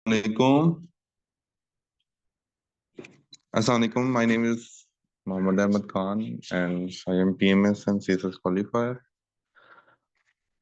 Alaikum. Assalamualaikum. My name is Mohammad Ahmed Khan and I am PMS and CSS qualifier.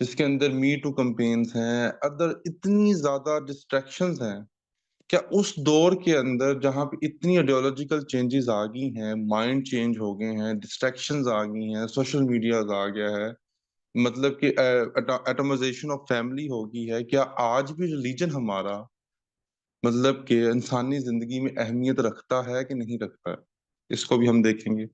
جس کے اندر me to campaigns ہیں، other اتنی زیادہ distractions ہیں. کیا اس دور کے اندر جہاں پہ اتنی آئیڈیولوجیکل چینجز آ گئی ہیں، مائنڈ چینج ہو گئے ہیں، ڈسٹریکشنز آ گئی ہیں، سوشل میڈیاز آ گیا ہے، مطلب کہ ایٹمائزیشن آف فیملی ہو گئی ہے، کیا آج بھی ریلیجن ہمارا مطلب کہ انسانی زندگی میں اہمیت رکھتا ہے کہ نہیں رکھتا ہے؟ اس کو بھی ہم دیکھیں گے.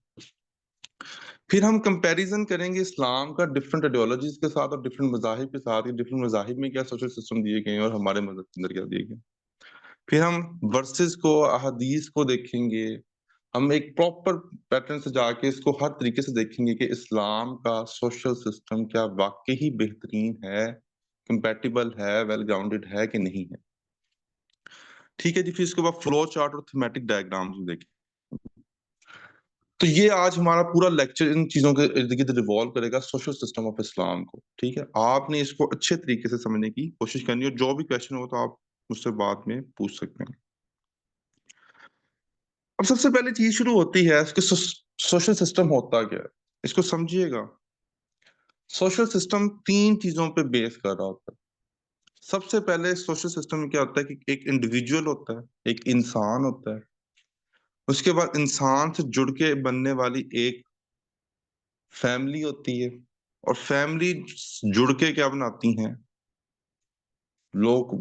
پھر ہم کمپیریزن کریں گے اسلام کا ڈفرینٹ آئیڈیولوجیز کے ساتھ اور ڈفرینٹ مذاہب کے ساتھ. ڈفرینٹ مذاہب میں کیا سوشل سسٹم دیے گئے ہیں اور ہمارے مذہب کے اندر کیا دیے گئے. پھر ہم ورسز کو، احادیث کو دیکھیں گے. ہم ایک پراپر پیٹرن سے جا کے اس کو ہر طریقے سے دیکھیں گے کہ اسلام کا سوشل سسٹم کیا واقعی بہترین ہے، کمپیٹیبل ہے، ویل گراؤنڈڈ ہے کہ نہیں ہے. ٹھیک ہے جی. پھر اس کے بعد فلو چارٹ اور تھیمیٹک ڈائیگرامز دیکھیں. تو یہ آج ہمارا پورا لیکچر ان چیزوں کے ارد گرد ریوالو کرے گا، سوشل سسٹم آف اسلام کو. ٹھیک ہے، آپ نے اس کو اچھے طریقے سے سمجھنے کی کوشش کرنی ہے، اور جو بھی کویشچن ہو تو آپ مجھ سے بعد میں پوچھ سکتے ہیں. اب سب سے پہلے چیز شروع ہوتی ہے اس کے سوشل سسٹم ہوتا کیا ہے. اس کو سمجھیے گا. سوشل سسٹم 3 چیزوں پہ بیس کر رہا ہوتا ہے. سب سے پہلے سوشل سسٹم میں کیا ہوتا ہے کہ ایک انڈیویجول ہوتا ہے، ایک انسان ہوتا ہے. اس کے بعد انسان سے جڑ کے بننے والی ایک فیملی ہوتی ہے، اور فیملی جڑ کے کیا بناتی ہیں لوگ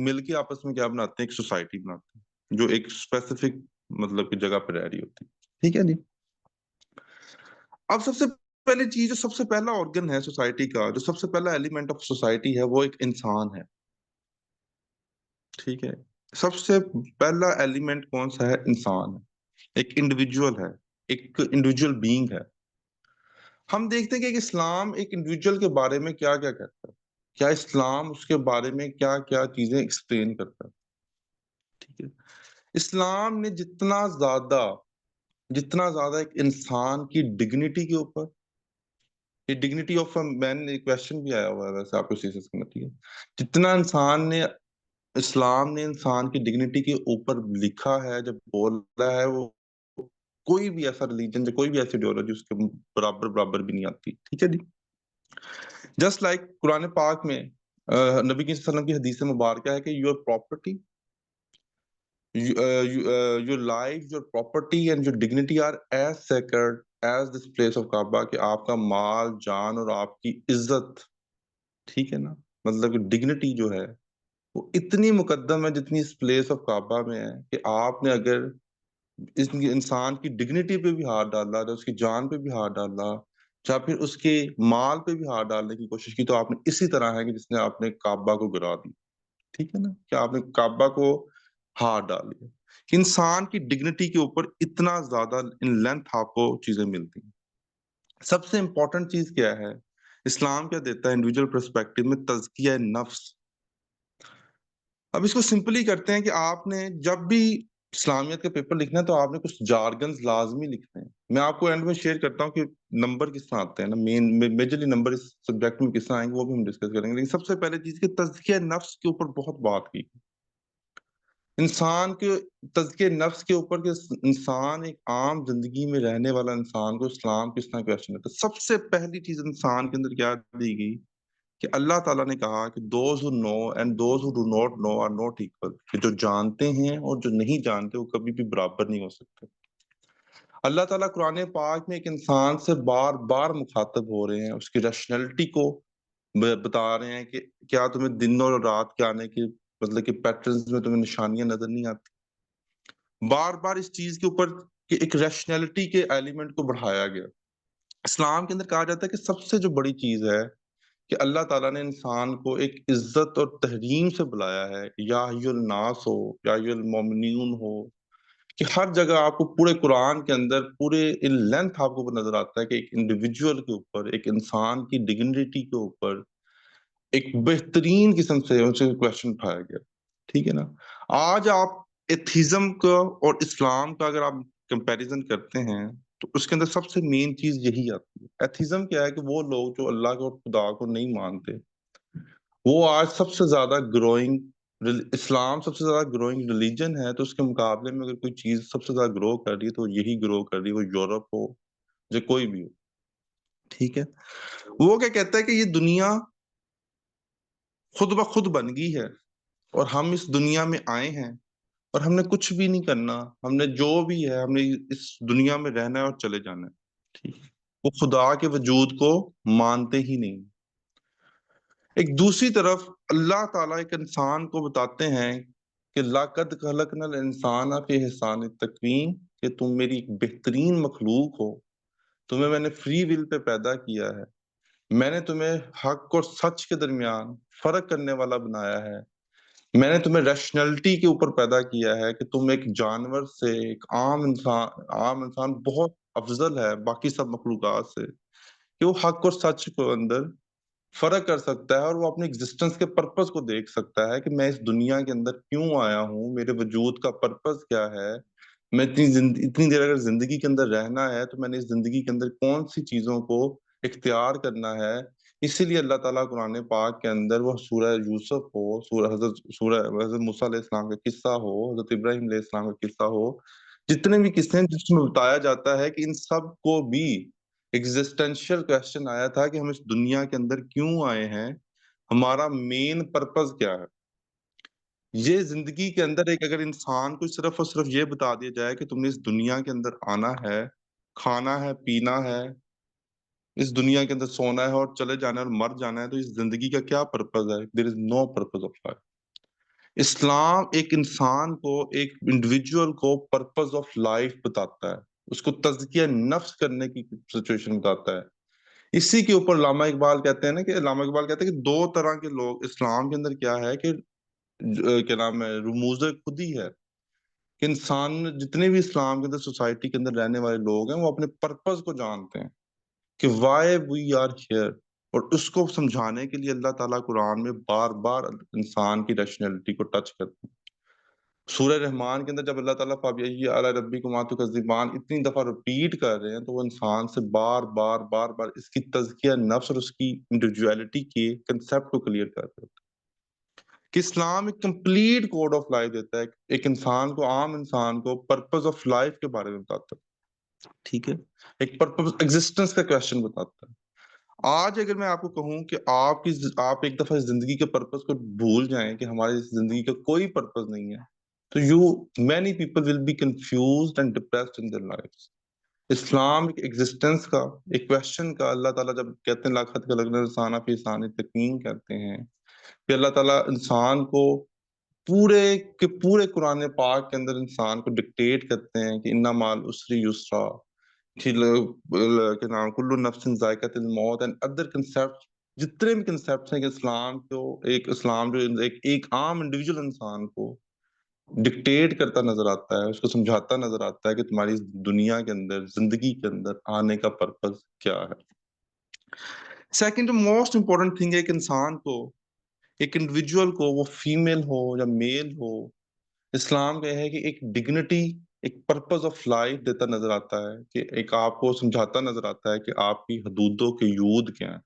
مل کے آپس میں کیا بناتے ہیں، ایک سوسائٹی بناتے ہیں جو ایک اسپیسیفک مطلب کی جگہ پہ رہ رہی ہوتی ہے. ٹھیک ہے جی. اب سب سے پہلی چیز، جو سب سے پہلا آرگن ہے سوسائٹی کا، جو سب سے پہلا ایلیمنٹ آف سوسائٹی ہے، وہ ایک انسان ہے. ٹھیک ہے، سب سے پہلا ایلیمنٹ کون سا ہے؟ انسان ہے، ایک انڈیویجول ہے، ایک انڈیویجول بینگ ہے. ہم دیکھتے ہیں کہ اسلام ایک انڈیویجول کے بارے میں کیا کیا کہتا ہے. کیا اسلام اس کے بارے میں کیا کیا چیزیں ایکسپلین کرتا ہے. ٹھیک ہے، اسلام نے جتنا زیادہ ایک انسان کی ڈگنیٹی کے اوپر، یہ ڈگنیٹی آف مین ایک کویسچن بھی آیا ہوا ہے ویسے آپ کو اسی سے سمجھتی ہے، جتنا اسلام نے انسان کی ڈگنیٹی کے اوپر لکھا ہے، جب بولا ہے، وہ کوئی بھی ایسا ریلیجن، کوئی بھی ایسی ایڈیولوجی اس کے برابر بھی نہیں آتی. ٹھیک ہے جی. جسٹ لائک قرآن پاک میں نبی کی وسلم کی حدیث مبارکہ ہے کہ your property, your life, your property and your dignity are as sacred as this place of Kaaba. کہ آپ کا مال، جان اور آپ کی عزت، ٹھیک ہے نا، مطلب کہ ڈگنیٹی جو ہے وہ اتنی مقدم ہے جتنی اس پلیس آف کعبہ میں ہے، کہ آپ نے اگر اس انسان کی ڈگنیٹی پہ بھی ہاتھ ڈالا، اس کی جان پہ بھی ہاتھ ڈالا، یا پھر اس کے مال پہ بھی ہاتھ ڈالنے کی کوشش کی، تو آپ نے اسی طرح ہے کہ جس نے آپ نے کعبہ کو گرا دی. ٹھیک ہے نا، کہ آپ نے کعبہ کو ہاتھ ڈال دیا. انسان کی ڈگنیٹی کے اوپر اتنا زیادہ ان لینتھ آپ کو چیزیں ملتی ہیں. سب سے امپورٹنٹ چیز کیا ہے؟ اسلام کیا دیتا ہے انڈیویجول پرسپیکٹو میں؟ تزکیہ نفس. اب اس کو سمپلی کرتے ہیں کہ آپ نے جب بھی اسلامیت کا پیپر لکھنا ہے تو آپ نے کچھ جارگنز لازمی لکھنے ہیں. میں آپ کو اینڈ میں شیئر کرتا ہوں کہ نمبر کس طرح آتے ہیں نا، میجرلی نمبر اس سبجیکٹ میں کس طرح آئیں گے وہ بھی ہم ڈسکس کریں گے. لیکن سب سے پہلے چیز کہ تزکیہ نفس کے اوپر بہت بات کی. انسان کے تزکیہ نفس کے اوپر، کہ انسان ایک عام زندگی میں رہنے والا انسان کو اسلام کس طرح کویسچن کرتا ہے. سب سے پہلی چیز انسان کے اندر کیا دی گئی کہ اللہ تعالیٰ نے کہا کہ those who know and those who do not know are not equal. کہ جو جانتے ہیں اور جو نہیں جانتے وہ کبھی بھی برابر نہیں ہو سکتے. اللہ تعالیٰ قرآن پاک میں ایک انسان سے بار بار مخاطب ہو رہے ہیں، اس کی ریشنلٹی کو بتا رہے ہیں کہ کیا تمہیں دن اور رات کے آنے کی مطلب کہ پیٹرنز میں تمہیں نشانیاں نظر نہیں آتی. بار بار اس چیز کے اوپر کہ ایک ریشنلٹی کے ایلیمنٹ کو بڑھایا گیا. اسلام کے اندر کہا جاتا ہے کہ سب سے جو بڑی چیز ہے کہ اللہ تعالیٰ نے انسان کو ایک عزت اور تحریم سے بلایا ہے. یا ایھا الناس ہو، یا ایھا المؤمنون ہو، کہ ہر جگہ آپ کو پورے قرآن کے اندر پورے ان لینتھ آپ کو نظر آتا ہے کہ ایک انڈیویجول کے اوپر، ایک انسان کی ڈگنیٹی کے اوپر ایک بہترین قسم سے کویسچن اٹھایا گیا. ٹھیک ہے نا. آج آپ ایتھیزم کا اور اسلام کا اگر آپ کمپیریزن کرتے ہیں تو اس کے اندر سب سے مین چیز یہی آتی ہے. ایتھیزم کیا ہے کہ وہ لوگ جو اللہ کو اور خدا کو نہیں مانتے، وہ آج سب سے زیادہ گروئنگ، اسلام سب سے زیادہ گروئنگ ریلیجن ہے، تو اس کے مقابلے میں اگر کوئی چیز سب سے زیادہ گرو کر رہی ہے تو یہی گرو کر رہی ہے، وہ یورپ ہو یا کوئی بھی ہو. ٹھیک ہے. وہ کیا کہتا ہے کہ یہ دنیا خود بخود بن گئی ہے اور ہم اس دنیا میں آئے ہیں اور ہم نے کچھ بھی نہیں کرنا، ہم نے جو بھی ہے ہم نے اس دنیا میں رہنا ہے اور چلے جانا ہے، ٹھیک ہے؟ وہ خدا کے وجود کو مانتے ہی نہیں۔ ایک دوسری طرف اللہ تعالیٰ ایک انسان کو بتاتے ہیں کہ لَقَدْ خَلَقْنَا الْإِنسَانَ فِي احسان تقویم، کہ تم میری ایک بہترین مخلوق ہو، تمہیں میں نے فری ول پہ پیدا کیا ہے، میں نے تمہیں حق اور سچ کے درمیان فرق کرنے والا بنایا ہے، میں نے تمہیں ریشنلٹی کے اوپر پیدا کیا ہے کہ تم ایک جانور سے، ایک عام انسان بہت افضل ہے باقی سب مخلوقات سے، کہ وہ حق اور سچ کو اندر فرق کر سکتا ہے اور وہ اپنی ایگزسٹنس کے پرپس کو دیکھ سکتا ہے کہ میں اس دنیا کے اندر کیوں آیا ہوں، میرے وجود کا پرپس کیا ہے، میں اتنی دیر اگر زندگی کے اندر رہنا ہے تو میں نے اس زندگی کے اندر کون سی چیزوں کو اختیار کرنا ہے۔ اسی لیے اللہ تعالیٰ قرآن پاک کے اندر وہ سورہ یوسف ہو، حضرت موسیٰ علیہ السلام کا قصہ ہو، حضرت ابراہیم علیہ السلام کا قصہ ہو، جتنے بھی قصے ہیں جس میں بتایا جاتا ہے کہ ان سب کو بھی ایگزسٹینشیل کویسچن آیا تھا کہ ہم اس دنیا کے اندر کیوں آئے ہیں، ہمارا مین پرپز کیا ہے۔ یہ زندگی کے اندر ایک اگر انسان کو صرف اور صرف یہ بتا دیا جائے کہ تم نے اس دنیا کے اندر آنا ہے، کھانا ہے، پینا ہے، اس دنیا کے اندر سونا ہے اور چلے جانا ہے اور مر جانا ہے، تو اس زندگی کا کیا پرپز ہے؟ دیر از نو پرپز آف لائف۔ اسلام ایک انسان کو، ایک انڈیویجول کو پرپز آف لائف بتاتا ہے، اس کو تزکیہ نفس کرنے کی سچویشن بتاتا ہے۔ اسی کے اوپر علامہ اقبال کہتے ہیں نا کہ علامہ اقبال کہتے ہیں کہ دو طرح کے لوگ اسلام کے اندر کیا ہے کہ کیا نام ہے، رموز خود ہی ہے کہ انسان جتنے بھی اسلام کے اندر سوسائٹی کے اندر رہنے والے لوگ ہیں وہ اپنے پرپز کو جانتے ہیں کہ وائی وی آر ہیئر، اور اس کو سمجھانے کے لیے اللہ تعالیٰ قرآن میں بار بار انسان کی ریشنلٹی کو ٹچ کرتے ہیں۔ سورہ رحمان کے اندر جب اللہ تعالیٰ فَبِأَيِّ آلَاءِ رَبِّكُمَا تُكَذِّبَانِ اتنی دفعہ ریپیٹ کر رہے ہیں تو وہ انسان سے بار بار بار بار اس کی تزکیہ نفس اور اس کی انڈیویجویلٹی کے کنسیپٹ کو کلیئر کر رہے ہیں کہ اسلام ایک کمپلیٹ کوڈ آف لائف دیتا ہے، ایک انسان کو، عام انسان کو پرپز آف لائف کے بارے میں بتاتا ہے، ٹھیک ہے، ایک پرپز ایگزسٹنس کا کویسچن بتاتا ہے۔ آج اگر میں آپ کو کہوں کہ آپ ایک دفعہ زندگی کے پرپز کو بھول جائیں کہ ہماری زندگی کا کوئی پرپز نہیں ہے، تو many people will be confused and depressed in their lives۔ اسلام ایک ایگزسٹنس کا، ایک کویسچن کا، اللہ تعالیٰ جب کہتے ہیں لَقَدْ خَلَقْنَا الْإِنسَانَ فِي احسان تقویم کہتے ہیں کہ اللہ تعالیٰ انسان کو پورے کے پورے قرآن پاک کے اندر انسان کو ڈکٹیٹ کرتے ہیں کہ اِنَّ مَعَ الْعُسْرِ یُسْرًا، کہ نام کلُّ نَفْسٍ ذائقۃ الموت اینڈ ادر کنسیپٹ، جتنے بھی کنسیپٹس ہیں کہ اسلام کو، اسلام جو ایک عام انڈیویجول انسان کو ڈکٹیٹ کرتا نظر آتا ہے، اس کو سمجھاتا نظر آتا ہے کہ تمہاری دنیا کے اندر، زندگی کے اندر آنے کا پرپز کیا ہے۔ سیکنڈ موسٹ امپورٹنٹ تھنگ ہے ایک انسان کو، ایک انڈیویجول کو، وہ فیمیل ہو یا میل ہو، اسلام کا ہے کہ ایک ڈگنیٹی، ایک پرپز آف لائف دیتا نظر آتا ہے، کہ ایک آپ کو سمجھاتا نظر آتا ہے کہ آپ کی حدودوں کے قیود کیا ہیں،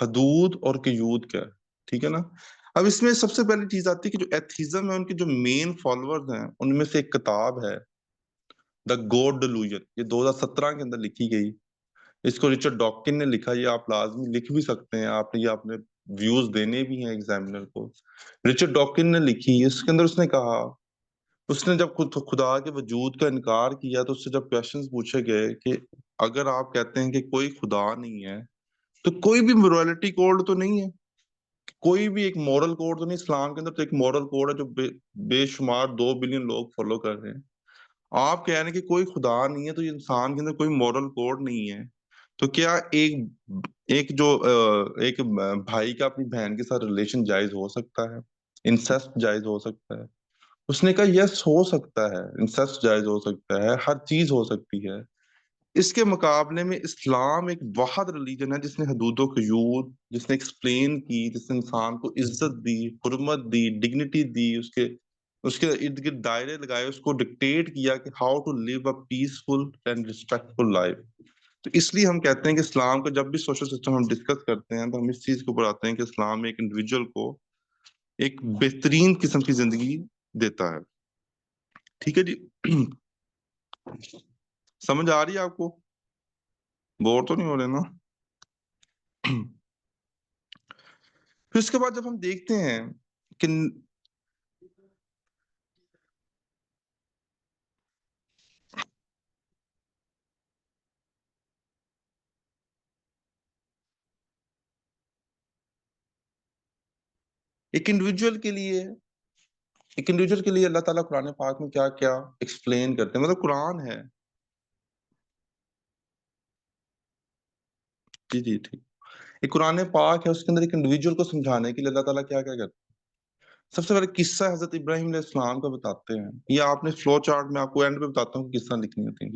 حدود اور قیود کیا ہے، ٹھیک ہے نا۔ اب اس میں سب سے پہلی چیز آتی ہے کہ جو ایتھیزم ہے، ان کے جو مین فالوورز ہیں ان میں سے ایک کتاب ہے دا گوڈ ڈیلوژن، یہ 2017 کے اندر لکھی گئی، اس کو رچرڈ ڈاکن نے لکھا، یہ آپ لازمی لکھ بھی سکتے ہیں، آپ نے یہ اپنے ویوز دینے بھی ہیں ایگزامینر کو۔ رچرڈ ڈاکن نے لکھی، اس کے اندر اس نے کہا، اس نے جب خدا کے وجود کا انکار کیا تو اس سے جب کویسچنز پوچھے گئے کہ اگر آپ کہتے ہیں کہ کوئی خدا نہیں ہے تو کوئی بھی مورالٹی کوڈ تو نہیں ہے، کوئی بھی ایک مورل کوڈ تو نہیں، اسلام کے اندر تو ایک مورل کوڈ ہے جو بے شمار 2 بلین لوگ فالو کر رہے ہیں، آپ کہہ رہے ہیں کہ کوئی خدا نہیں ہے تو یہ انسان کے اندر کوئی مورل کوڈ نہیں ہے، تو کیا ایک بھائی کا اپنی بہن کے ساتھ ریلیشن جائز ہو سکتا ہے؟ انسیسٹ جائز ہو سکتا ہے؟ اس نے کہا یس ہو سکتا ہے، انسیسٹ جائز ہو سکتا ہے، ہر چیز ہو سکتی ہے۔ اس کے مقابلے میں اسلام ایک واحد ریلیجن ہے جس نے حدود و قیود، جس نے ایکسپلین کی، جس نے انسان کو عزت دی، حرمت دی، ڈگنیٹی دی، اس کے ارد گرد دائرے لگائے، اس کو ڈکٹیٹ کیا کہ how to live a peaceful and respectful life. تو اس لیے ہم کہتے ہیں کہ اسلام کا جب بھی سوشل سسٹم ہم ڈسکس کرتے ہیں تو ہم اس چیز کے اوپر آتے ہیں کہ اسلام ایک انڈیویجول کو ایک بہترین قسم کی زندگی دیتا ہے، ٹھیک ہے جی۔ سمجھ آ رہی ہے آپ کو؟ بور تو نہیں ہو رہے نا؟ پھر اس کے بعد جب ہم دیکھتے ہیں کہ ایک انڈیویجول کے لیے اللہ تعالیٰ قرآن پاک میں کیا کیا ایکسپلین کرتے ہیں، مطلب قرآن ہے. جی جی ٹھیک. ایک قرآن پاک ہے، اس کے اندر ایک انڈیویجول کو سمجھانے کے لیے اللہ تعالیٰ کیا کیا کرتے ہیں. سب سے پہلے قصہ حضرت ابراہیم علیہ السلام کا بتاتے ہیں. یہ آپ نے فلو چارٹ میں آپ کو اینڈ پہ بتاتا ہوں کہ قصہ لکھنی ہوتی ہے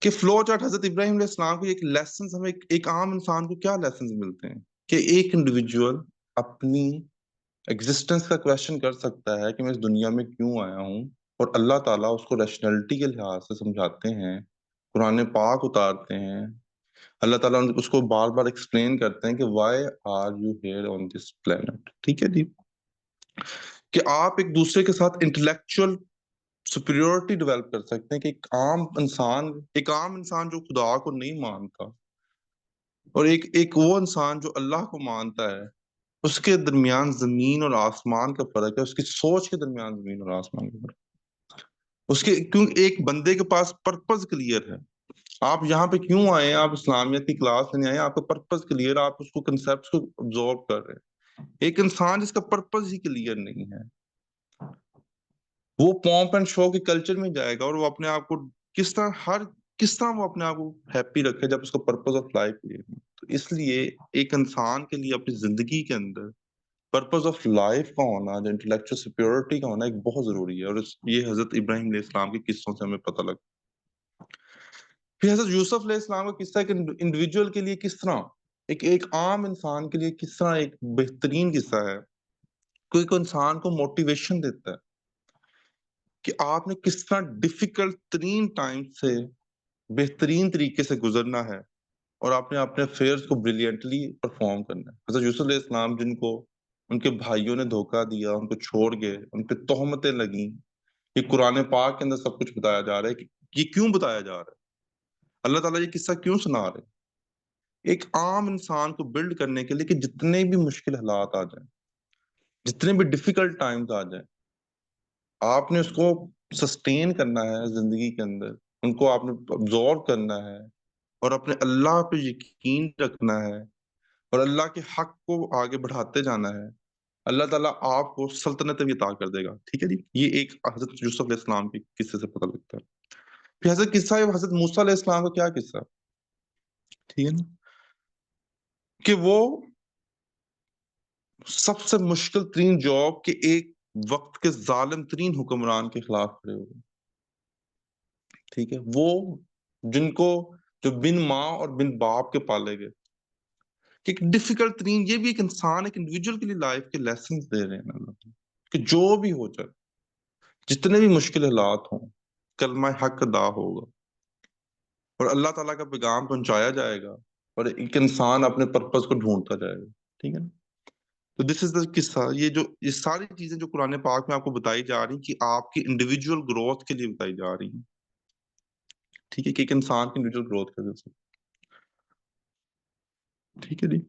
کہ فلو چارٹ حضرت ابراہیم علیہ السلام کو ایک لیسنز ہمیں ایک عام انسان کو کیا لیسنز ملتے ہیں کہ ایک انڈیویجول اپنی ایگزسٹنس کا کویشچن کر سکتا ہے کہ میں اس دنیا میں کیوں آیا ہوں، اور اللہ تعالیٰ اس کو ریشنلٹی کے لحاظ سے سمجھاتے ہیں، قرآن پاک اتارتے ہیں. اللہ تعالیٰ اس کو بار بار ایکسپلین کرتے ہیں کہ why are you here on this plant. ٹھیک ہے جی، کہ آپ ایک دوسرے کے ساتھ انٹلیکچوئل سپیریورٹی ڈیولپ کر سکتے ہیں کہ ایک عام انسان جو خدا کو نہیں مانتا اور ایک وہ انسان جو اللہ کو مانتا ہے، اس کے درمیان زمین اور آسمان کا فرق ہے. اس کی سوچ کے درمیان زمین اور آسمان کا فرق ہے. کیوں ایک بندے کے پاس پرپز کلیئر ہے. آپ یہاں پہ کیوں آئے ہیں؟ آپ اسلامیت کی کلاس لینے آئے ہیں، آپ کا پرپز کلیئر، آپ اس کو کنسیپٹس کو ابزارو کر رہے ہیں. ایک انسان جس کا پرپز ہی کلیئر نہیں ہے، وہ پومپ اینڈ شو کے کلچر میں جائے گا، اور وہ اپنے آپ کو کس طرح وہ اپنے آپ کو ہیپی رکھے جب اس کا پرپز آف لائف کلیئر نہیں. تو اس لیے ایک انسان کے لیے اپنی زندگی کے اندر پرپز آف لائف کا ہونا، جو انٹلیکچوئل سپیورٹی کا ہونا، ایک بہت ضروری ہے. اور یہ حضرت ابراہیم علیہ السلام کے قصوں سے ہمیں پتہ لگتا. پھر حضرت یوسف علیہ السلام کا قصہ ایک انڈیویجول کے لیے کس طرح، ایک عام انسان کے لیے کس طرح ایک بہترین قصہ ہے. کوئی انسان کو موٹیویشن دیتا ہے کہ آپ نے کس طرح ڈیفیکلٹ ترین ٹائم سے بہترین طریقے سے گزرنا ہے، اور آپ نے اپنے افیئرس کو بریلینٹلی پرفارم کرنا ہے. حضرت یوسف علیہ السلام جن کو ان کے بھائیوں نے دھوکہ دیا، ان کو چھوڑ گئے، ان پہ تہمتیں لگیں، یہ قرآن پاک کے اندر سب کچھ بتایا جا رہا ہے کہ یہ کیوں بتایا جا رہا ہے، اللہ تعالیٰ یہ قصہ کیوں سنا رہے ہیں. ایک عام انسان کو بلڈ کرنے کے لیے کہ جتنے بھی مشکل حالات آ جائیں، جتنے بھی ڈیفیکلٹ ٹائمز آ جائیں، آپ نے اس کو سسٹین کرنا ہے زندگی کے اندر، ان کو آپ نے ابزارو کرنا ہے، اور اپنے اللہ پہ یقین رکھنا ہے، اور اللہ کے حق کو آگے بڑھاتے جانا ہے. اللہ تعالیٰ آپ کو سلطنت بھی عطا کر دے گا. ٹھیک ہے جی، یہ ایک حضرت یوسف علیہ السلام کے قصے سے پتہ لگتا ہے. پھر حضرت قصہ ہے حضرت موسیٰ علیہ السلام کا. کیا قصہ؟ ٹھیک ہے نا، کہ وہ سب سے مشکل ترین جاب کہ ایک وقت کے ظالم ترین حکمران کے خلاف کھڑے ہوئے. ٹھیک ہے، وہ جن کو جو بن ماں اور بن باپ کے پالے گئے، کہ ایک ڈیفیکلٹ ترین، یہ بھی ایک انسان ایک انڈیویجول کے لیے لائف کے لیسنز دے رہے ہیں اللہ کہ جو بھی ہو جائے، جتنے بھی مشکل حالات ہوں، کلمہ حق ادا ہوگا اور اللہ تعالیٰ کا پیغام پہنچایا جائے گا، اور ایک انسان اپنے پرپز کو ڈھونڈتا جائے گا. ٹھیک ہے نا. تو دس از دا قصہ. یہ ساری چیزیں جو قرآن پاک میں آپ کو بتائی جا رہی ہیں کہ آپ کی انڈیویجول گروتھ کے لیے بتائی جا رہی ہیں. ٹھیک ہے، کہ ایک انسان کی انڈیویجول گروتھ کے لیے. ٹھیک ہے جی.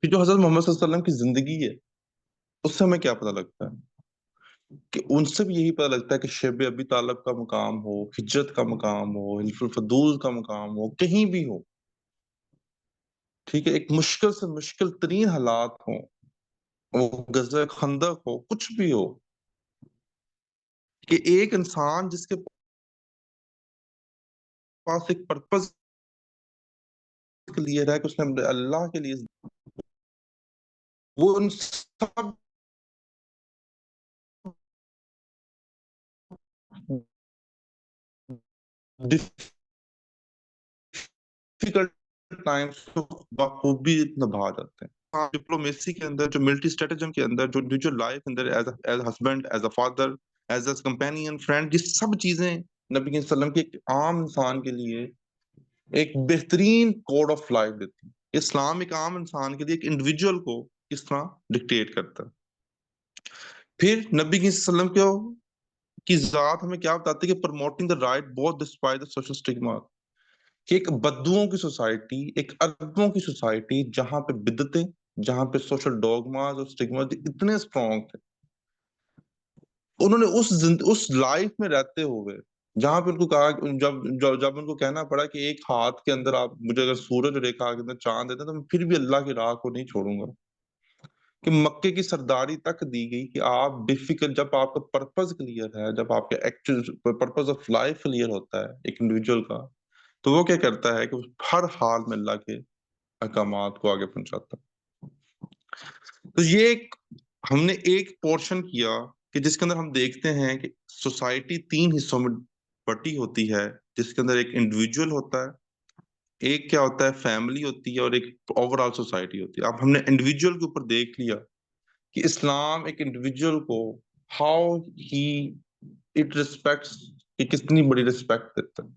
کہ جو حضرت محمد صلی اللہ علیہ وسلم کی زندگی ہے، اس سے ہمیں کیا پتہ لگتا ہے کہ ان سے بھی یہی پتہ لگتا ہے کہ شیب ابی طالب کا مقام ہو، ہجرت کا مقام ہو، حلف الفضول کا مقام ہو، کہیں بھی ہو، ٹھیک ہے، ایک مشکل سے مشکل ترین حالات ہوں، وہ غزوہ خندق ہو، کچھ بھی ہو، کہ ایک انسان جس کے پاس ایک پرپز کلیئر ہے کہ اس نے اللہ کے لیے، وہ ان سب ڈیفیکلٹ ٹائمز کو بخوبی نبھا جاتے ہیں. ڈپلومیسی کے اندر، جو ملٹری اسٹریٹجم کے اندر، جو انڈیویجول لائف کے اندر، as a husband, as a father, as a companion, friend, یہ سب چیزیں نبی صلی اللہ علیہ وسلم کے ایک عام انسان کے لیے ایک بہترین کوڈ آف لائف دیتی ہے. اسلام ایک عام انسان کے لیے، ایک انڈیویجول کو کس طرح ڈکٹیٹ کرتا ہے. پھر نبی کی صلی اللہ علیہ وسلم کی ذات ہمیں کیا بتاتی ہے کہ promoting the right both despite the social stigma, کہ ایک بدوؤں کی سوسائٹی، ایک اربوں کی سوسائٹی جہاں پہ بدتیں، جہاں پہ سوشل ڈوگماز اور اسٹگماز اتنے اسٹرانگ تھے، انہوں نے اس لائف میں رہتے ہوئے جہاں پہ ان کو کہا، جب ان کو کہنا پڑا کہ ایک ہاتھ کے اندر آپ مجھے اگر سورج اور ایک ہاتھ کے اندر چاند دیتے تو میں پھر بھی اللہ کی راہ کو نہیں چھوڑوں گا، کہ مکے کی سرداری تک دی گئی کہ آپ ڈیفیکلٹ، جب آپ کا پرپز کلیئر ہے، جب آپ کا actual purpose of life clear ہوتا ہے ایک انڈیویجول کا، تو وہ کیا کرتا ہے کہ ہر حال میں اللہ کے احکامات کو آگے پہنچاتا ہے. تو یہ ایک ہم نے ایک پورشن کیا کہ جس کے اندر ہم دیکھتے ہیں کہ سوسائٹی 3 حصوں میں بٹی ہوتی ہے، جس کے اندر ایک انڈیویجول ہوتا ہے، ایک کیا ہوتا ہے فیملی ہوتی ہے، اور ایک اوور آل سوسائٹی ہوتی ہے. اب ہم نے انڈیویجول کے اوپر دیکھ لیا کہ اسلام ایک انڈیویجول کو ہاؤ ہی اٹ ریسپیکٹس، کہ کتنی بڑی ریسپیکٹ دیتا ہے.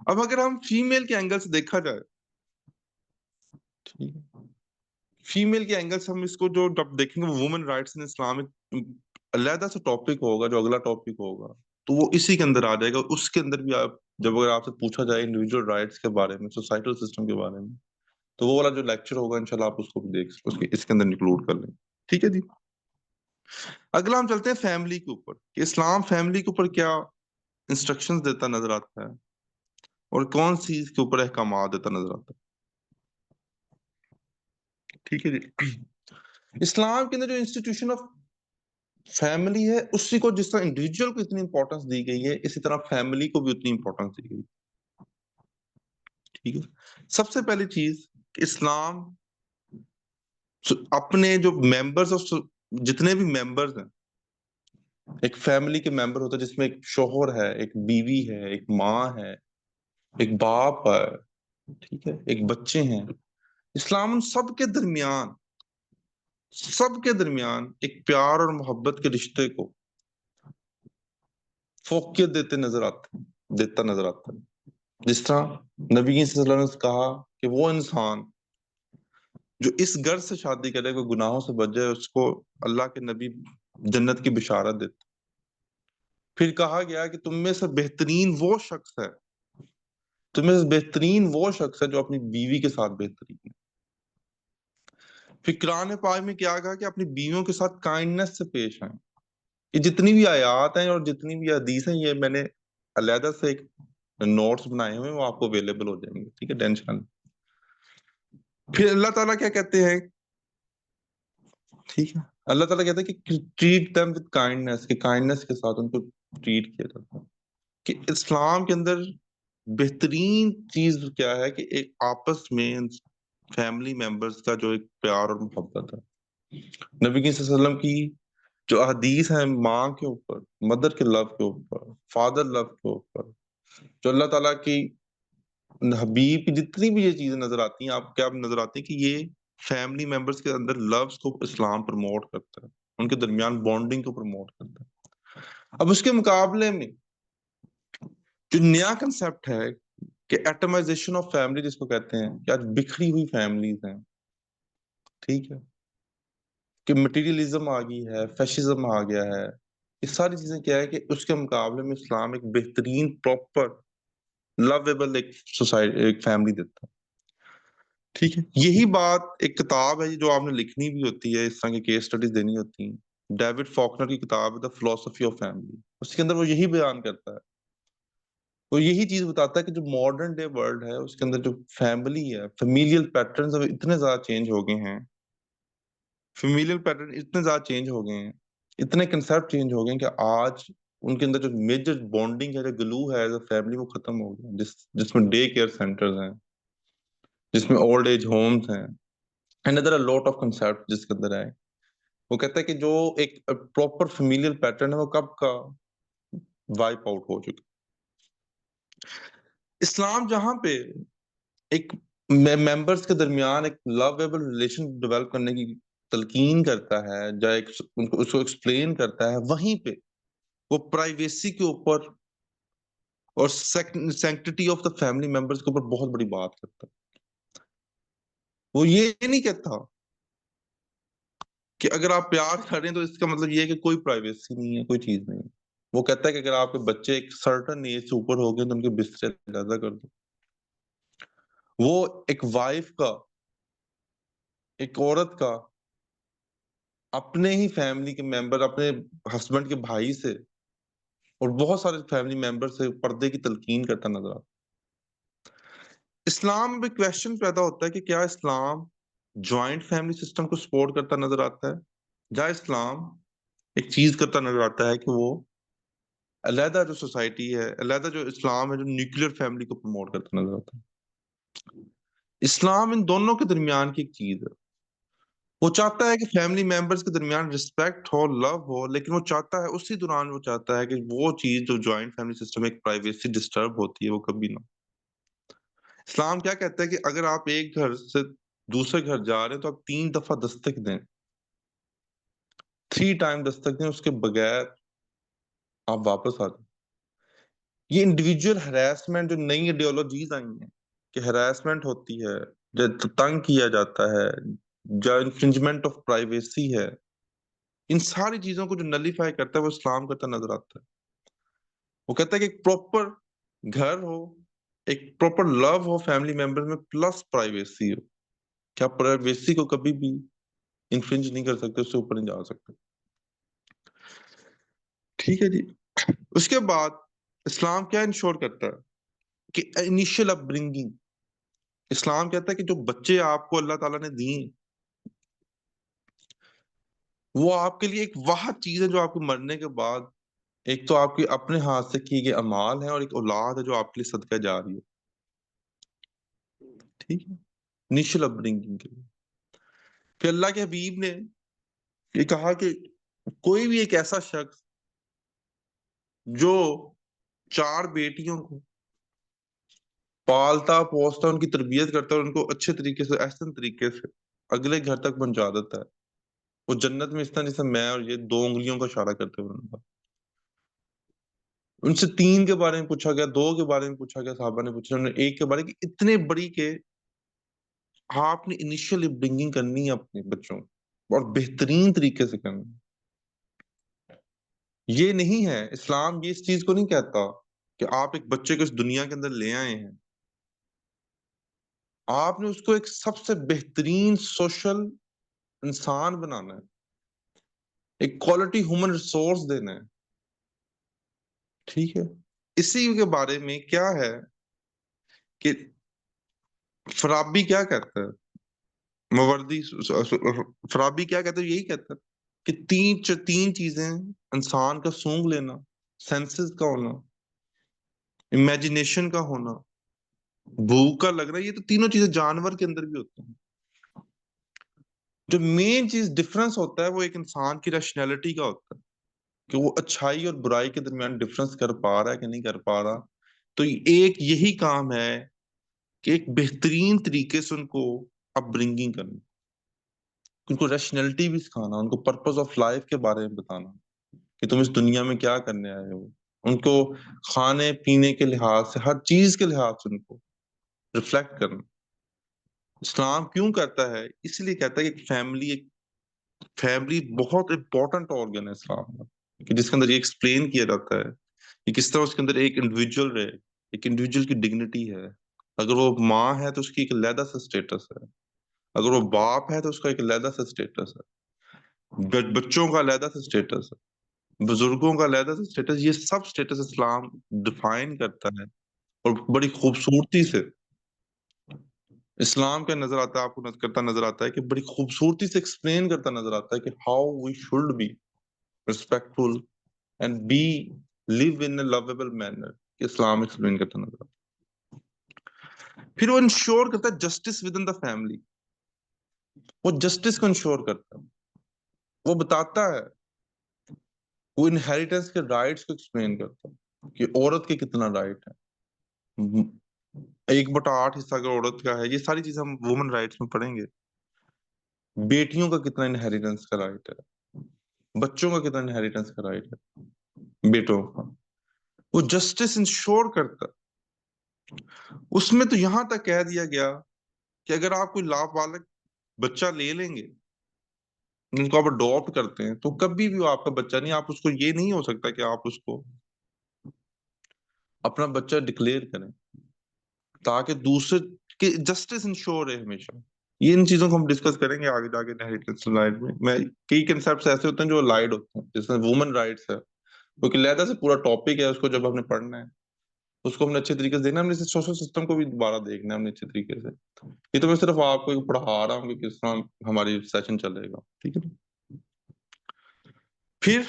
اب اگر ہم فیمیل کے اینگل سے دیکھا جائے، ٹھیک ہے، فیمیل کے اینگل سے ہم اس کو جو جب دیکھیں گے وومن رائٹس ان اسلام، علیحدہ سے ٹاپک ہوگا جو اگلا ٹاپک ہوگا، تو وہ اسی کے اندر آ جائے گا. اس کے اندر بھی آپ جب اگر آپ سے پوچھا جائے انڈیویجول رائٹس کے بارے میں، سوسائٹل سسٹم کے بارے میں، تو وہ والا جو لیکچر ہوگا انشاءاللہ آپ اس کو بھی دیکھ اس کے اندر انکلوڈ کر لیں. ٹھیک ہے جی. اگلا ہم چلتے ہیں فیملی کے اوپر، کہ اسلام فیملی کے اوپر کیا انسٹرکشنز دیتا نظر آتا ہے اور کون سی اس کے اوپر احکامات دیتا نظر آتا ہے. ٹھیک ہے جی. اسلام کے اندر جو انسٹیٹیوشن آف فیملی ہے، اسی کو جس طرح انڈیویجول کو اتنی امپورٹنس دی گئی ہے، اسی طرح فیملی کو بھی اتنی امپورٹنس دی گئی. ٹھیک ہے. سب سے پہلی چیز کہ اسلام اپنے جو ممبرز جتنے بھی ممبرز ہیں، ایک فیملی کے ممبر ہوتا ہے جس میں ایک شوہر ہے، ایک بیوی ہے، ایک ماں ہے، ایک باپ ہے، ٹھیک ہے، ایک بچے ہیں. اسلام ان سب کے درمیان ایک پیار اور محبت کے رشتے کو فوقیت دیتا نظر آتا ہے. جس طرح نبی صلی اللہ علیہ وسلم نے کہا کہ وہ انسان جو اس گھر سے شادی کرے، کوئی گناہوں سے بچ جائے، اس کو اللہ کے نبی جنت کی بشارت دیتے. پھر کہا گیا کہ تم میں سے بہترین وہ شخص ہے جو اپنی بیوی کے ساتھ بہترین ہے. پھر قرآن پاک میں کیا کہا کہ اپنی بیویوں کے ساتھ کائنڈنس سے پیش آئیں. یہ جتنی بھی آیات ہیں اور جتنی بھی حدیث ہیں، یہ میں نے علیحدہ سے ایک نوٹس بنائے ہوئے، وہ آپ کو اویلیبل ہو جائیں گے. ٹھیک ہے، ٹینشن. پھر اللہ تعالیٰ کیا کہتے ہیں، ٹھیک ہے، اللہ تعالیٰ کہتے ہیں کہ ٹریٹ دیم وتھ کائنڈنس، کہ کائنڈنس کے ساتھ ان کو ٹریٹ کیا جاتا ہے. کہ اسلام کے اندر بہترین چیز کیا ہے کہ ایک آپس میں فیملی ممبرز کا جو ایک پیار اور محبت ہے. نبی صلی اللہ علیہ وسلم کی جو احادیث ہیں ماں کے اوپر، مدر کے لو کے اوپر، فادر لو کے اوپر، جو اللہ تعالیٰ کی حبیب کی جتنی بھی یہ چیزیں نظر آتی ہیں، آپ کیا نظر آتی ہیں کہ یہ فیملی ممبرز کے اندر لوز کو اسلام پروموٹ کرتا ہے، ان کے درمیان بانڈنگ کو پروموٹ کرتا ہے. اب اس کے مقابلے میں جو نیا کنسیپٹ ہے کہ ایٹمائزیشن آف فیملی جس کو کہتے ہیں، کہ آج بکھری ہوئی فیملیز ہیں، ٹھیک ہے، کہ مٹیریلزم آ گئی ہے، فیشزم آ گیا ہے. یہ ساری چیزیں کیا ہے کہ اس کے مقابلے میں اسلام ایک بہترین پراپر لویبل ایک سوسائٹی، ایک فیملی دیتا ہے. ٹھیک ہے. یہی بات ایک کتاب ہے جو آپ نے لکھنی بھی ہوتی ہے، اس طرح کی کیس اسٹڈیز دینی ہوتی ہیں. ڈیوڈ فاکنر کی کتاب ہے دا فلسفی آف فیملی. اس کے اندر وہ یہی بیان کرتا ہے، وہ یہی چیز بتاتا ہے کہ جو ماڈرن ڈے ورلڈ ہے اس کے اندر جو فیملی ہے، فیمیلیل پیٹرنز اب اتنے زیادہ چینج ہو گئے ہیں، اتنے کنسپٹ چینج ہو گئے ہیں کہ آج ان کے اندر جو میجر بانڈنگ ہے، جو گلو ہے ایز اے فیملی، وہ ختم ہو گیا. جس میں ڈے کیئر سینٹرز ہیں، جس میں اولڈ ایج ہومز ہیں، and other lot of concept جس کے اندر ہے. وہ کہتا ہے کہ جو ایک پراپر فیمیلیل پیٹرن ہے وہ کب کا وائپ آؤٹ ہو چکا. اسلام جہاں پہ ایک ممبرز کے درمیان ایک لویبل ریلیشن ڈیولپ کرنے کی تلقین کرتا ہے، یا اس کو ایکسپلین کرتا ہے، وہیں پہ وہ پرائیویسی کے اوپر اور sanctity of the family members کے اوپر بہت بڑی بات کرتا ہے. وہ یہ نہیں کہتا کہ اگر آپ پیار کریں تو اس کا مطلب یہ ہے کہ کوئی پرائیویسی نہیں ہے، کوئی چیز نہیں ہے. وہ کہتا ہے کہ اگر آپ کے بچے ایک سرٹن ایج سے اوپر ہو گئے تو ان کے بستر علیحدہ کر دو. وہ ایک وائف کا، ایک عورت کا اپنے ہی فیملی کے ممبر، اپنے ہسبینڈ کے بھائی سے اور بہت سارے فیملی ممبر سے پردے کی تلقین کرتا نظر آتا. اسلام میں کویشچن پیدا ہوتا ہے کہ کیا اسلام جوائنٹ فیملی سسٹم کو سپورٹ کرتا نظر آتا ہے، یا اسلام ایک چیز کرتا نظر آتا ہے کہ وہ علیحدہ جو سوسائٹی ہے، علیحدہ جو اسلام ہے جو نیوکلیر فیملی کو پروموٹ کرتا نظر آتا ہے. اسلام ان دونوں کے درمیان کی ایک چیز ہے. وہ چاہتا ہے کہ فیملی ممبرس کے درمیان رسپیکٹ ہو، لو ہو، لیکن وہ چاہتا ہے اسی دوران وہ چاہتا ہے کہ وہ چیز جو جوائنٹ فیملی سسٹم میں ایک پرائیویسی ڈسٹرب ہوتی ہے وہ کبھی نہ. اسلام کیا کہتا ہے کہ اگر آپ ایک گھر سے دوسرے گھر جا رہے ہیں تو آپ 3 دفعہ دستک دیں، 3 ٹائم دستک دیں، اس کے بغیر آپ واپس آ جائیں. یہ انڈیویجول ہراسمنٹ جو نئی ایڈیولوجیز آئی ہیں کہ ہراسمنٹ ہوتی ہے، جو تنگ کیا جاتا ہے، جو انفرنجمنٹ آف پرائیویسی ہے، ان ساری چیزوں کو جو نلیفائی کرتا ہے وہ اسلام کرتا نظر آتا ہے. وہ کہتا ہے کہ ایک پراپر گھر ہو، ایک پراپر لو ہو فیملی ممبر میں، پلس پرائیویسی ہو. کیا پرائیویسی کو کبھی بھی انفرنج نہیں کر سکتے، اس سے اوپر نہیں جا سکتے. ٹھیک ہے جی. اس کے بعد اسلام کیا انشور کرتا ہے کہ انیشیل اپ برنگنگ. اسلام کہتا ہے کہ جو بچے آپ کو اللہ تعالیٰ نے دیے وہ آپ کے لیے ایک واحد چیز ہے جو آپ کے مرنے کے بعد ایک تو آپ کے اپنے ہاتھ سے کیے گئے اعمال ہیں، اور ایک اولاد ہے جو آپ کے لیے صدقہ جاری ہے. ٹھیک ہے، انیشیل اپ برنگنگ کے لیے. پھر اللہ کے حبیب نے یہ کہا کہ کوئی بھی ایک ایسا شخص جو 4 بیٹیوں کو پالتا پوستا، ان کی تربیت کرتا ہے اور ان کو اچھے طریقے سے، احسن طریقے سے اگلے گھر تک پہنچا دیتا ہے، وہ جنت میں اس طرح جیسے میں اور یہ 2 انگلیوں کا اشارہ کرتے ہوئے. ان سے 3 کے بارے میں پوچھا گیا، 2 کے بارے میں پوچھا گیا، صحابہ نے پوچھا، انہوں نے 1 کے بارے میں، اتنے بڑی کہ آپ نے انیشیل اپبرنگنگ کرنی ہے اپنے بچوں کو اور بہترین طریقے سے کرنی ہے. یہ نہیں ہے، اسلام یہ اس چیز کو نہیں کہتا کہ آپ ایک بچے کو اس دنیا کے اندر لے آئے ہیں، آپ نے اس کو ایک سب سے بہترین سوشل انسان بنانا ہے، ایک کوالٹی ہیومن ریسورس دینا ہے. ٹھیک ہے. اسی کے بارے میں کیا ہے کہ فرابی کیا کہتا ہے، موردی فرابی کیا کہتا ہے، یہی کہتا ہے کہ تین چیزیں: انسان کا سونگ لینا، سینسز کا ہونا، امیجنیشن کا ہونا، بھوک کا لگنا. یہ تو تینوں چیزیں جانور کے اندر بھی ہوتی ہیں. جو مین چیز ڈفرنس ہوتا ہے وہ ایک انسان کی ریشنلٹی کا ہوتا ہے کہ وہ اچھائی اور برائی کے درمیان ڈفرنس کر پا رہا ہے کہ نہیں کر پا رہا. تو ایک یہی کام ہے کہ ایک بہترین طریقے سے ان کو اپ برنگنگ کرنا، ان کو ریشنلٹی بھی سکھانا، ان کو پرپز آف لائف کے بارے میں بتانا کہ تم اس دنیا میں کیا کرنے آئے ہو. ان کو کھانے پینے کے لحاظ سے، ہر چیز کے لحاظ سے ان کو ریفلیکٹ کرنا. اسلام کیوں کرتا ہے؟ اس لیے کہتا ہے کہ فیملی بہت امپورٹنٹ آرگن ہے اسلام کا، کہ جس کے اندر یہ ایکسپلین کیا جاتا ہے کہ کس طرح اس کے اندر ایک انڈیویجول رہے، ایک انڈیویجول کی ڈگنیٹی ہے. اگر وہ ماں ہے تو اس کی ایک علیحدہ سا اسٹیٹس ہے، اگر وہ باپ ہے تو اس کا ایک علیحدہ سا اسٹیٹس ہے، بچوں کا علیحدہ سا اسٹیٹس ہے، بزرگوں کا علیحدہ سا اسٹیٹس. یہ سب اسٹیٹس اسلام ڈیفائن کرتا ہے اور بڑی خوبصورتی سے. اسلام کا نظر آتا ہے، آپ کو کرتا نظر آتا ہے کہ بڑی خوبصورتی سے ایکسپلین کرتا نظر آتا ہے کہ how we should be respectful and behave in a lovable manner. Islam explain کرتا نظر آتا ہے. پھر وہ انشور کرتا ہے justice with in the family. وہ جسٹس کو انشور کرتا ہے، وہ بتاتا ہے، وہ انہیریٹنس کے رائٹس کو ایکسپلین کرتا ہے کہ عورت کے کتنا رائٹ ہے. 1/8 حصہ اگر عورت کا ہے، یہ ساری چیزیں ہم وومن رائٹس میں پڑھیں گے. بیٹیوں کا کتنا انہیریٹنس کا رائٹ ہے، بچوں کا کتنا انہیریٹنس کا رائٹ ہے، بیٹوں کا. وہ جسٹس انشور کرتا. اس میں تو یہاں تک کہہ دیا گیا کہ اگر آپ کوئی نابالغ بچہ لے لیں گے جن کو آپ اڈاپٹ کرتے ہیں، تو کبھی بھی وہ آپ کا بچہ نہیں، آپ اس کو یہ نہیں ہو سکتا کہ آپ اس کو اپنا بچہ ڈکلیئر کریں، تاکہ دوسرے کہ جسٹس انشور ہے ہمیشہ. یہ ان چیزوں کو ہم ڈسکس کریں گے آگے جا کے انہیریٹنس رائٹ میں کئی کنسیپٹس ایسے ہوتے ہیں جو لائڈ ہوتے ہیں، جس میں وومن رائٹس ہے، کیونکہ لہذا سے پورا ٹاپک ہے، اس کو جب ہم نے پڑھنا ہے اس کو ہم نے اچھے طریقے سے دیکھنا ہے، ہم نے سوشل سسٹم کو بھی دوبارہ دیکھنا ہے ہم نے اچھے طریقے سے. یہ تو میں صرف آپ کو پڑھا رہا ہوں کہ کس طرح ہماری سیشن چلے گا، ٹھیک ہے. پھر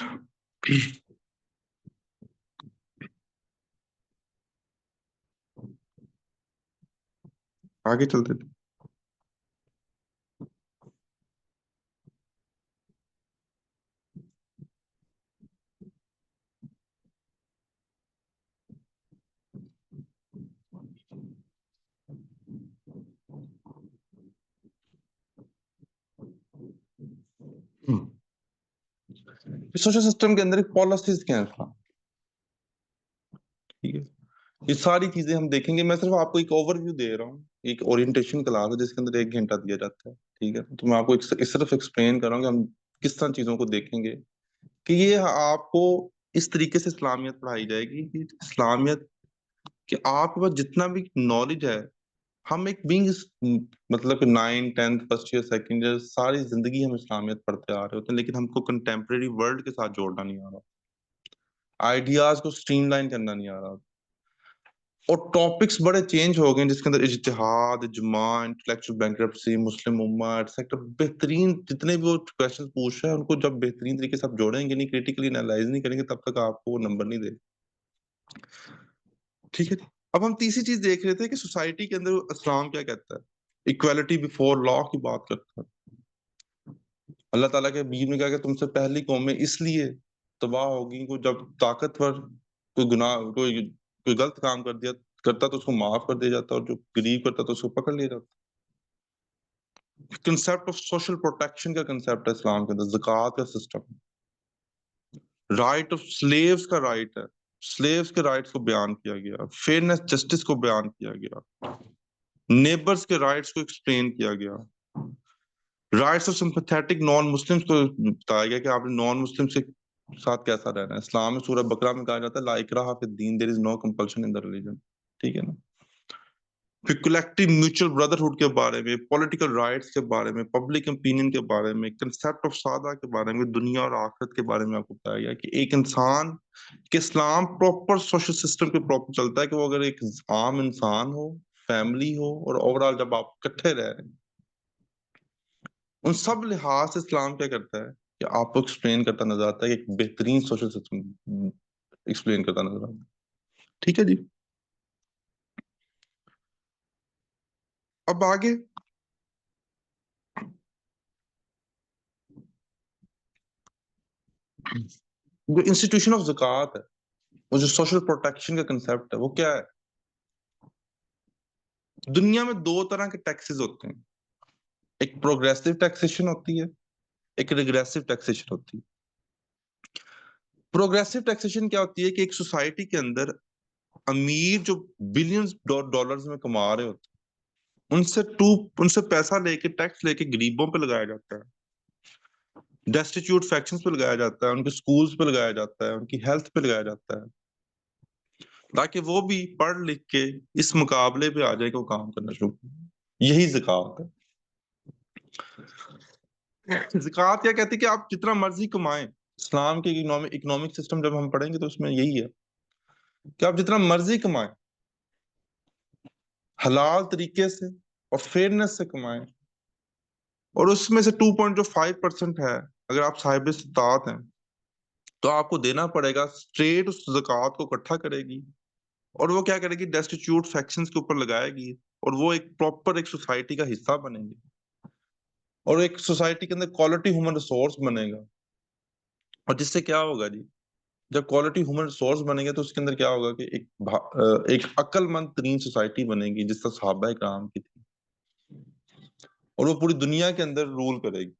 آگے چلتے تھے. سوشل سسٹم کے اندر ایک پالیسیز کیا ہیں، ٹھیک ہے. یہ ساری چیزیں ہم دیکھیں گے. میں صرف آپ کو ایک اوور ویو دے رہا ہوں، ایک اورینٹیشن کلاس ہے جس کے اندر 1 گھنٹہ دیا جاتا ہے، ٹھیک ہے. تو میں آپ کو صرف ایکسپلین کر رہا ہوں کہ ہم کس طرح چیزوں کو دیکھیں گے، کہ یہ آپ کو اس طریقے سے اسلامیت پڑھائی جائے گی کہ اسلامیت کہ آپ کے پاس جتنا بھی نالج ہے، ہم ایک بینگ مطلب کہ 9 10 فرسٹ ایئر سیکنڈ ایئر ساری زندگی ہم اسلامیت پڑھتے آ رہے ہوتے ہیں، لیکن ہم کو کنٹمپریری ورلڈ کے ساتھ جوڑنا نہیں آ رہا، آئیڈیاز کو اسٹریم لائن کرنا نہیں آ رہا، اور ٹاپکس بڑے چینج ہو گئے جس کے اندر اجتہاد، اجماع، انٹلیکچوئل بینکرپسی، مسلم امہ ایٹسیکٹر. بہترین جتنے بھی وہ کویشچن پوچھ رہے ہیں ان کو جب بہترین طریقے سے آپ جوڑیں گے نہیں، کریٹیکلی انالائز نہیں کریں گے، تب تک آپ کو وہ نمبر نہیں دے. ٹھیک ہے. اب ہم تیسری چیز دیکھ رہے تھے کہ سوسائٹی کے اندر اسلام کیا کہتا ہے، اکویلٹی بفور لا کی بات کرتا ہے. اللہ تعالیٰ کے حبیب نے کہا کہ تم سے پہلی قومیں اس لیے تباہ ہوگی کو جب طاقتور کوئی گناہ کوئی غلط کام کر دیا کرتا تو اس کو معاف کر دیا جاتا، اور جو غریب کرتا تو اس کو پکڑ لیا جاتا. کنسیپٹ آف سوشل پروٹیکشن کا کنسیپٹ ہے اسلام کے اندر، زکوٰۃ کا سسٹم، رائٹ آف سلیوز کا رائٹ ہے، سلیوز کے رائٹس کو بیان کیا گیا، فیئرنس جسٹس کو بیان کیا گیا، نیبرز کے رائٹس کو ایکسپلین کیا گیا، rights of sympathetic non Muslims کو بتایا گیا کہ آپ نے نان مسلم سے ساتھ کیسا رہنا ہے. اسلام میں سورہ بقرہ میں کہا جاتا ہے لا اکراہ فی الدین، دیر از نو کمپلشن ان دی ریلیجن، ٹھیک ہے نا. پھر کلیکٹیو میوچل بردرہڈ کے بارے میں، پولیٹیکل رائٹس کے بارے میں، پبلک اوپینین کے بارے میں، کنسیپٹ آف سادہ کے بارے میں، دنیا اور آخرت کے بارے میں آپ کو بتایا گیا کہ ایک انسان کہ اسلام پراپر سوشل سسٹم کے پراپر چلتا ہے کہ وہ اگر ایک عام انسان ہو، فیملی ہو، اور اوور آل جب آپ اکٹھے رہ رہے ہیں، ان سب لحاظ سے اسلام کیا کرتا ہے کہ آپ کو ایکسپلین کرتا نظر آتا ہے کہ ایک بہترین سوشل سسٹم ایکسپلین کرتا نظر آتا ہے. ٹھیک ہے جی. اب آگے جو انسٹیٹیوشن آف زکوٰۃ ہے، وہ جو سوشل پروٹیکشن کا کنسیپٹ ہے، وہ کیا ہے؟ دنیا میں 2 طرح کے ٹیکسز ہوتے ہیں، ایک پروگریسو ٹیکسیشن ہوتی ہے، ایک ریگریسو ٹیکسیشن ہوتی ہے. پروگریسو ٹیکسیشن کیا ہوتی ہے کہ ایک سوسائٹی کے اندر امیر جو بلینز ڈالرز میں کما رہے ہوتے ہیں، ان سے پیسہ لے کے ٹیکس لے کے غریبوں پہ لگایا جاتا ہے، ڈیسٹیٹیوٹ فیکشنز پہ لگایا جاتا ہے، ان کے سکولز پہ لگایا جاتا ہے، ان کی ہیلتھ پہ لگایا جاتا ہے، تاکہ وہ بھی پڑھ لکھ کے اس مقابلے پہ آ جائے کہ وہ کام کرنا شروع کریں. یہی زکوٰۃ ہے. زکوٰۃ کیا کہتی ہے کہ آپ جتنا مرضی کمائیں. اسلام کے اکنامک سسٹم جب ہم پڑھیں گے تو اس میں یہی ہے کہ آپ جتنا مرضی کمائیں، حلال طریقے سے اور فیئرنس سے کمائیں، اور اس میں سے 2.5% ہے اگر آپ صاحب استطاعت ہیں تو آپ کو دینا پڑے گا. اسٹیٹ اس زکوٰۃ کو اکٹھا کرے گی اور وہ کیا کرے گی، ڈیسٹیٹیوٹ فیکشنز کے اوپر لگائے گی، اور وہ ایک پراپر ایک سوسائٹی کا حصہ بنے گی، اور ایک سوسائٹی کے اندر کوالٹی ہیومن ریسورس بنے گا. اور جس سے کیا ہوگا جی، جب کوالٹی ہیومن ریسورس بنے گا تو اس کے اندر کیا ہوگا کہ ایک عقل مند ترین سوسائٹی بنے گی جس طرح صحابہ کرام کی تھی، اور وہ پوری دنیا کے اندر رول کرے گی.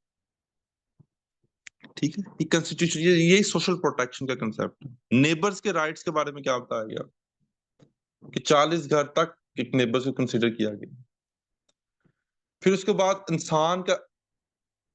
ٹھیک ہے. یہ کنسٹیٹیوشن، یہی سوشل پروٹیکشن کا کنسیپٹ ہے. نیبرز کے رائٹس کے بارے میں کیا بتایا گیا کہ 40 گھر تک ایک نیبرز کو کنسیڈر کیا گیا. پھر اس کے بعد انسان کا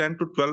10 to 12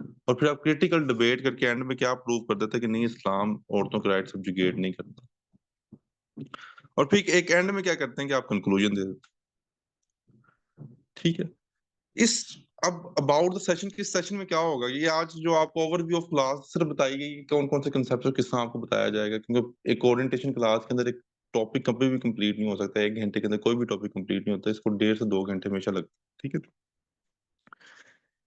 اور پھر آپ کریٹیکل ڈبیٹ کر کے اینڈ میں کیا پروو کر دیتے کہ نہیں اسلام عورتوں کے رائٹ سبجوگیٹ نہیں کرتا. اور پھر ایک اینڈ میں کیا کرتے ہیں کہ آپ کنکلوژن دے دیتے. ٹھیک ہے. اس اب اباؤٹ دا سیشن کس سیشن میں کیا ہوگا, یہ آج جو آپ کو اوور ویو آف کلاس صرف بتائی گئی کون کون سے کنسیپٹ کس طرح آپ کو بتایا جائے گا, کیونکہ ایک اورینٹیشن کلاس کے اندر ایک ٹاپک کبھی بھی کمپلیٹ نہیں ہو سکتا, 1 گھنٹے کے اندر کوئی بھی ٹاپک کمپلیٹ نہیں ہوتا, اس کو 1.5 سے 2 گھنٹے ہمیشہ لگتے. ٹھیک ہے,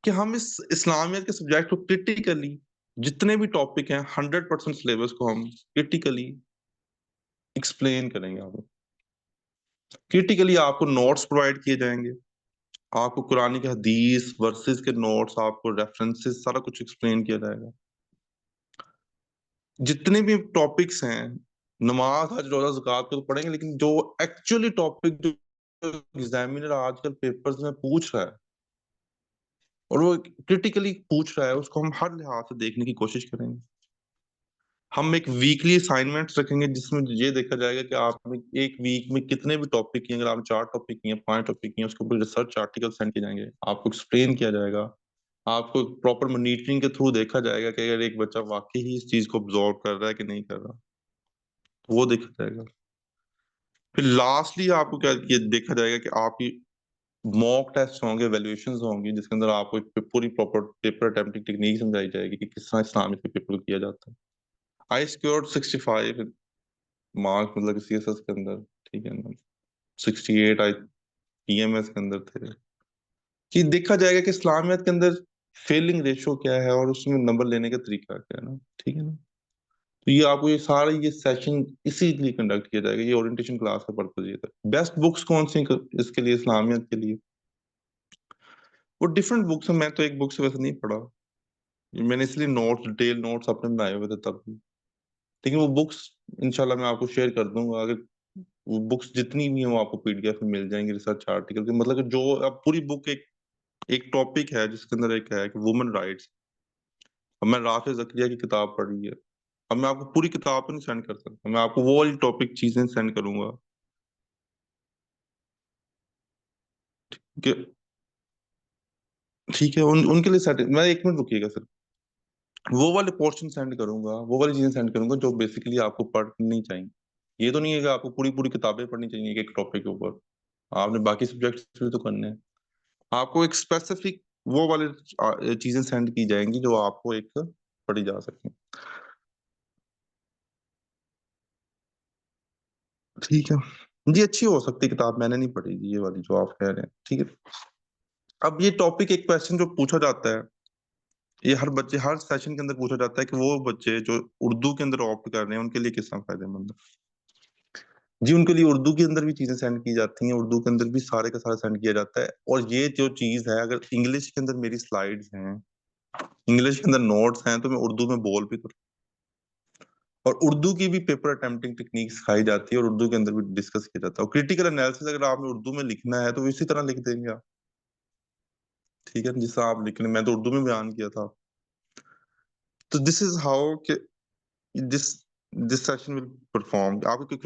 کہ ہم اس اسلامیت کے سبجیکٹ کو کرٹیکلی جتنے بھی ٹاپک ہیں 100% سلیبس کو ہم کرٹیکلی ایکسپلین کریں گے. آپ کو کرٹیکلی آپ کو نوٹس پرووائڈ کیے جائیں گے, آپ کو قرآن کے حدیث ورسز کے نوٹس, آپ کو ریفرنسز, سارا کچھ ایکسپلین کیا جائے گا. جتنے بھی ٹاپکس ہیں, نماز حج روزہ زکوٰۃ کو تو پڑھیں گے, لیکن جو ایکچولی ٹاپک جو ایگزامینر آج کل پیپرز میں پوچھ رہا ہے اور وہ کرٹیکلی پوچھ رہا ہے, اس کو ہم ہر لحاظ سے دیکھنے کی کوشش کریں گے. ہم ایک ویکلی اسائنمنٹس رکھیں گے جس میں یہ دیکھا جائے گا کہ آپ نے ایک ویک میں کتنے بھی ٹاپک کیے, اگر آپ 4 ٹاپک کیے, 5 ٹاپک کیے, اس کے اوپر ریسرچ آرٹیکل سینڈ کیے جائیں گے, آپ کو ایکسپلین کیا جائے گا, آپ کو پراپر مانیٹرنگ کے تھرو دیکھا جائے گا کہ اگر ایک بچہ واقعی ہی اس چیز کو ابزارو کر رہا ہے کہ نہیں کر رہا, وہ دیکھا جائے گا. پھر لاسٹلی آپ کو کیا دیکھا جائے گا کہ آپ کی موک ٹیسٹ ہوں گے, ایویلویشنز ہوں گی, جس کے اندر آپ کو پوری پراپر پیپر اٹمپٹنگ ٹیکنیک سمجھائی جائے گی کہ کس طرح اسلامی کے پیپر کو کیا جاتا ہے. آئی اسکیورڈ 65 مارکس, مطلب کہ سی ایس ایس کے اندر. ٹھیک ہے نا, 68 آئی پی ایم ایس کے اندر تھے. کہ دیکھا جائے گا کہ اسلامیت کے اندر فیلنگ ریشو کیا ہے اور اس میں نمبر لینے کا طریقہ کیا ہے نا. ٹھیک ہے نا, تو یہ آپ کو یہ سارا یہ سیشن اسی لیے کنڈکٹ کیا جائے گا, یہ اورینٹیشن کلاس کا پرپز یہ تھا. بیسٹ بکس کون سی اس کے لیے, اسلامیت کے لیے وہ ڈفرینٹ بکس ہیں. میں تو ایک بک سے ویسے نہیں پڑھا, میں نے اس لیے نوٹس ڈیٹیل نوٹس اپنے بنائے ہوئے تھے تب بھی, لیکن وہ بکس انشاءاللہ میں آپ کو شیئر کر دوں گا. اگر وہ بکس جتنی بھی ہیں وہ آپ کو پی ڈی ایف میں مل جائیں گی, ریسرچ آرٹیکل کے, مطلب کہ جو اب پوری بک ایک ٹاپک ہے جس کے اندر ایک ہے کہ وومن رائٹس. اب میں رافع زکریا کی کتاب پڑھی ہے, اب میں آپ کو پوری کتاب تو نہیں سینڈ کر سکتا, میں آپ کو وہ والی ٹاپک چیزیں سینڈ کروں گا کہ ٹھیک ہے ان کے لیے سیٹ. میں 1 منٹ رکیے گا سر, وہ والے پورشن سینڈ کروں گا, وہ والی چیزیں سینڈ کروں گا جو بیسیکلی آپ کو پڑھنی چاہیے. یہ تو نہیں ہے کہ آپ کو پوری کتابیں پڑھنی چاہیے ایک ٹاپک کے اوپر, آپ نے باقی سبجیکٹس بھی تو کرنے ہیں. آپ کو ایک اسپیسیفک وہ والے چیزیں سینڈ کی جائیں گی جو آپ کو ایک پڑھی جا سکیں. ٹھیک ہے جی, اچھی ہو سکتی کتاب, میں نے نہیں پڑھی یہ والی جو آپ کہہ رہے ہیں. ٹھیک ہے, اب یہ ٹاپک ایک کوشچن جو پوچھا جاتا ہے, یہ ہر بچے ہر سیشن کے اندر پوچھا جاتا ہے کہ وہ بچے جو اردو کے اندر آپٹ کر رہے ہیں ان کے لیے کس طرح فائدہ مند ہے. جی, ان کے لیے اردو کے اندر بھی چیزیں سینڈ کی جاتی ہیں, اردو کے اندر بھی سارے کا سارا سینڈ کیا جاتا ہے. اور یہ جو چیز ہے, اگر انگلش کے اندر میری سلائیڈز ہیں, انگلش کے اندر نوٹس ہیں, تو میں اردو میں بول بھی کروں, اور اردو کی بھی پیپر اٹمپٹنگ ٹیکنیک سکھائی جاتی ہے, اور اردو کے اندر بھی ڈسکس کیا جاتا ہے. اور کریٹیکل انالیسس اگر آپ نے اردو میں لکھنا ہے تو اسی طرح لکھ دیں گے آپ. ٹھیک ہے, جس طرح آپ لکھ لیں, میں تو اردو میں بیان کیا تھا. تو دس از ہاؤ کہ دس سیشن ول پرفارم. آپ کو کوئی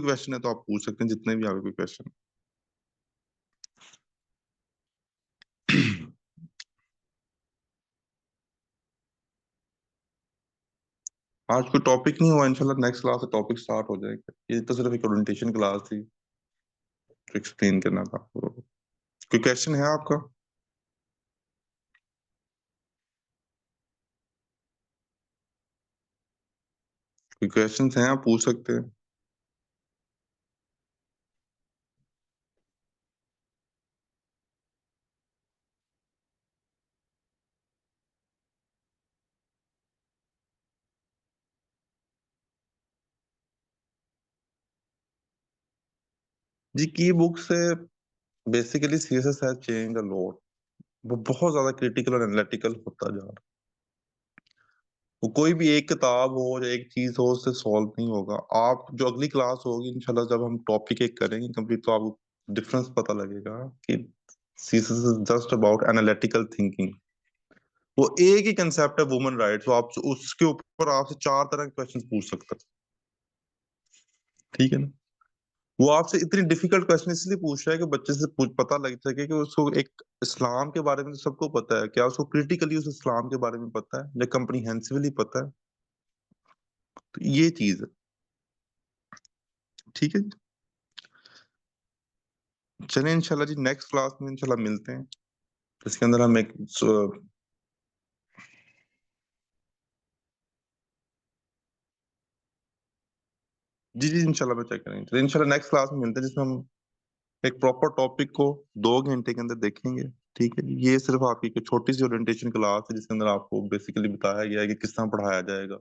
کویشچن ہے تو آپ پوچھ سکتے ہیں, جتنے بھی آپ کو کوئی کویشچن. آج کوئی ٹاپک نہیں ہوا, انشاءاللہ نیکسٹ کلاس سے ٹاپک سٹارٹ ہو جائے گا. یہ تو صرف ایک اورینٹیشن کلاس تھی, ایکسپلین کرنا تھا آپ کو. کوئی کویشچن ہے آپ کا؟ کوئی کویشچنس ہیں, آپ پوچھ سکتے ہیں. جی, کی بک سے basically C S S has change a lot. وہ بہت زیادہ کریٹیکل اور انالیٹیکل ہوتا جا رہا ہے. وہ کوئی بھی ایک کتاب ہو یا ایک چیز ہو, اس سے سالو نہیں ہوگا. آپ جو اگلی کلاس ہوگی انشاءاللہ جب ہم ٹاپک ایک کریں گے کمپلیٹ, تو آپ کو ڈفرنس پتہ لگے گا کہ C S S is just about analytical thinking. وہ ایک ہی کنسیپٹ ہے وومن رائٹس, آپ اس کے اوپر آپ سے 4 طرح کے کویشچن پوچھ سکتے ہیں. ٹھیک ہے نا, وہ آپ سے اتنی ڈیفیکلٹ کوشچن اس لیے پوچھ رہا ہے کہ بچے سے پتا لگ سکے کہ اس کو ایک اسلام کے بارے میں تو سب کو پتا ہے، کیا اس کو کریٹیکلی اس اسلام کے بارے میں پتا ہے یا کمپریہنسولی پتا ہے. تو یہ چیز ہے. ٹھیک ہے جی، چلیں انشاءاللہ جی نیکسٹ کلاس میں انشاءاللہ ملتے ہیں، اس کے اندر ہم ایک جی جی انشاءاللہ میں چیک کریں گے. انشاءاللہ نیکسٹ کلاس میں ملتے ہیں جس میں ہم ایک پراپر ٹاپک کو 2 گھنٹے کے اندر دیکھیں گے. ٹھیک ہے جی، یہ صرف آپ کی ایک چھوٹی سی اورینٹیشن کلاس ہے جس کے اندر آپ کو بیسیکلی بتایا گیا ہے کہ کس طرح پڑھایا جائے گا،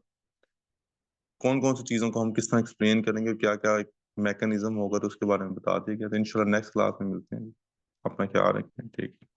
کون کون سی چیزوں کو ہم کس طرح ایکسپلین کریں گے، کیا کیا ایک میکانزم ہوگا تو اس کے بارے میں بتا دیا گیا. تو انشاءاللہ نیکسٹ کلاس میں ملتے ہیں. اپنا خیال رکھیں. ٹھیک ہے.